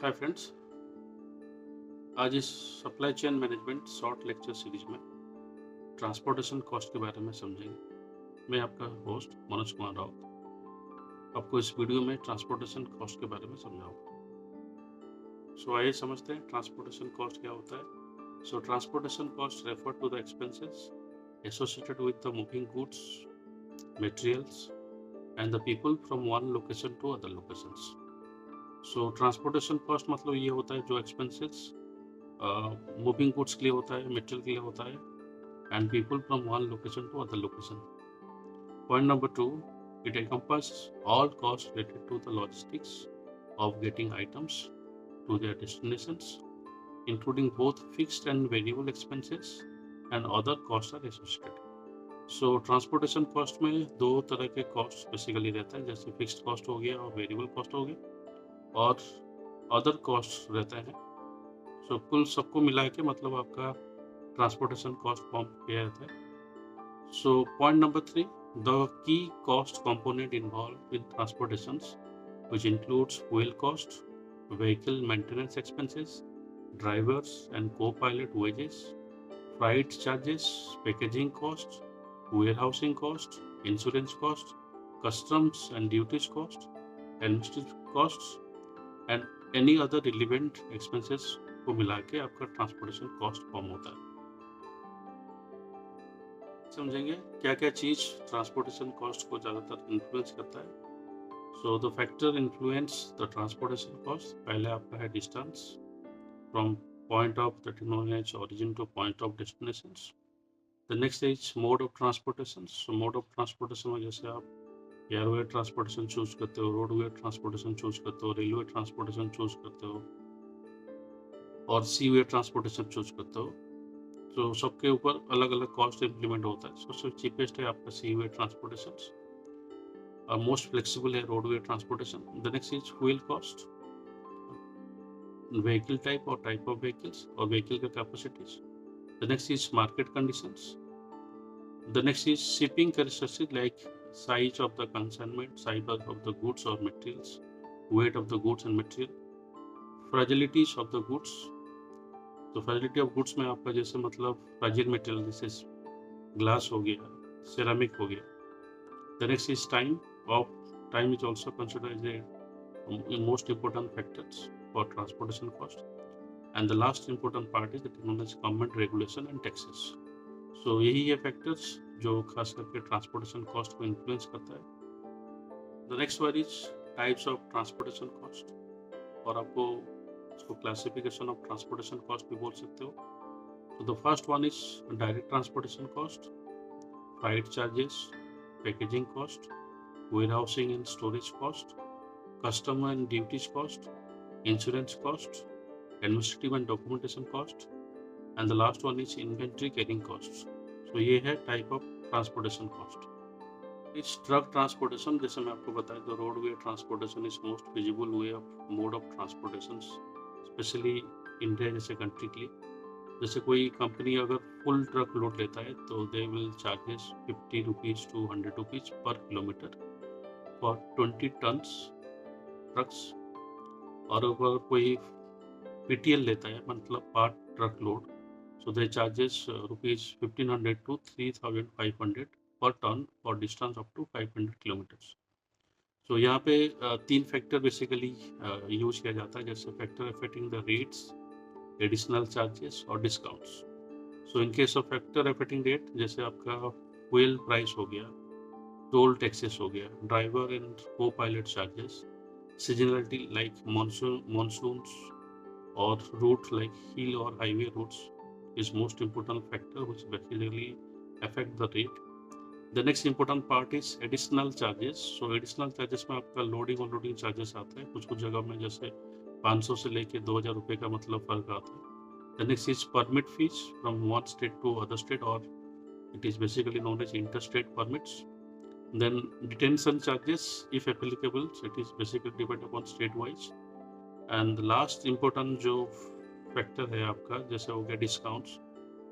Hi friends, आज इस supply chain management short lecture series में ट्रांसपोर्टेशन कॉस्ट के बारे में समझेंगे। मैं आपका होस्ट मनोज कुमार राउत आपको इस वीडियो में ट्रांसपोर्टेशन कॉस्ट के बारे में समझाऊंगा। सो आइए समझते हैं ट्रांसपोर्टेशन कॉस्ट क्या होता है। So transportation cost refer to the expenses associated with the moving goods, materials and the people from one location to other locations. So transportation cost मतलब ये होता है जो एक्सपेंसेस मूविंग गुड्स के लिए होता है, मटेरियल के लिए होता है, and people from one location to other location. Point number 2, it encompasses all costs related to the logistics of getting items to their destinations, including both fixed and variable expenses and other costs are associated. So transportation cost में दो तरह के costs basically रहता है, जैसे fixed cost हो गया और variable cost हो गया, और other costs रहता है। सो कुल सबको मिला के मतलब आपका ट्रांसपोर्टेशन कॉस्ट फॉर्म किया जाता है। So point number 3, the key cost component involve with transportations which includes fuel cost, vehicle maintenance expenses, drivers and co-pilot wages, freight charges, packaging costs, warehousing cost, insurance cost, customs and duties cost, administrative costs and any other relevant expenses को मिला के आपका transportation cost form होता है। समझेंगे क्या क्या चीज ट्रांसपोर्टेशन कॉस्ट को ज्यादातर इन्फ्लुएंस करता है। So the factor influence the transportation cost, पहले आपका है distance from point of that is known as origin to point of destinations. The next is mode of transportation. So mode of transportation में जैसे आप airway transportation choose करते हो, roadway transportation choose करते हो, रेलवे ट्रांसपोर्टेशन चूज करते हो और सी वे ट्रांसपोर्टेशन चूज करते हो। तो सबके ऊपर अलग अलग कॉस्ट इम्प्लीमेंट होता है। सबसे चीपेस्ट है आपका सी वे ट्रांसपोर्टेशन और मोस्ट फ्लेक्सिबल है roadway transportation. The next is fuel cost, vehicle type और टाइप ऑफ व्हीकल्स और व्हीकल का capacities. The next is market conditions. The next is shipping characteristics like size of the consignment, size of the goods or materials, weight of the goods and material, fragilities of the goods। तो fragility of goods में आपका जैसे मतलब फ्रेजिल material जैसे glass हो गया, ceramic हो गया। The next is time is also consider as a most important factors for transportation cost. And the last important part is that known as government regulation and taxes. So यही है factors जो खास करके transportation cost को influence करता है। The next one is types of transportation cost, और आपको इसको क्लासिफिकेशन ऑफ ट्रांसपोर्टेशन कॉस्ट भी बोल सकते हो। तो the first one is direct transportation cost, flight charges, packaging cost, warehousing and storage cost, custom and duties cost, insurance cost, administrative and documentation cost, and the last one is inventory carrying cost. तो ये है type of transportation cost. इस truck transportation जैसे मैं आपको बताया, तो roadway transportation is most feasible way of mode of transportation, specially India जैसे कंट्री के लिए। जैसे कोई कंपनी अगर फुल ट्रक लोड लेता है तो they will charges 50 rupees to 100 rupees पर किलोमीटर फॉर 20 टन्स ट्रक्स। और अगर कोई पीटीएल लेता है मतलब part truck load, so they charges rupees 1500 to 3500 per ton for distance up to 500 kilometers। so यहाँ पे तीन फैक्टर बेसिकली यूज किया जाता है, जैसे factor affecting the rates, additional charges और discounts. So in case of factor affecting rate, जैसे आपका फ्यूल प्राइस हो गया, टोल टैक्सेस हो गया, driver and co pilot charges, seasonality like monsoons और रूट लाइक हिल और highway routes is most important factor which basically affect the rate। The next important part is additional charges। so additional charges में आपका loading और loading charges आता है। कुछ कुछ जगह में जैसे 500 से लेके 2000 रुपये का मतलब फर्क आता है। The next is permit fees from one state to other state, or it is basically known as interstate permits। then detention charges if applicable, so it is basically depend upon state wise। and the last important जो factor है आपका जैसे हो गया discounts.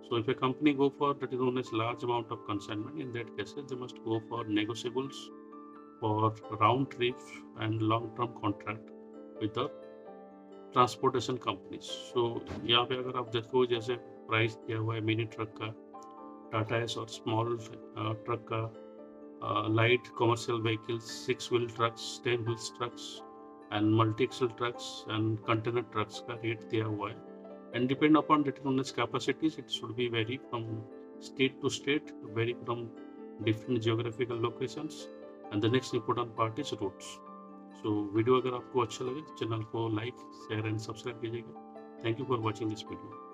So if a company go for that is known as large amount of consignment, in that cases they must go for negotiables for round trips and long term contract with the transportation companies. So यहाँ पे अगर आप देखो जैसे price दिया हुआ है mini truck का, टाटा एस और स्मॉल ट्रक का, light commercial vehicles, 6-wheel trucks, 10-wheel trucks, and multi-axle trucks and container trucks का रेट दिया हुआ है, and depend upon the tonnage capacities it should be vary from state to state, vary from different geographical locations, and the next important part is routes. So video अगर आपको अच्छा लगे channel को like share and subscribe कीजिएगा। Thank you for watching this video.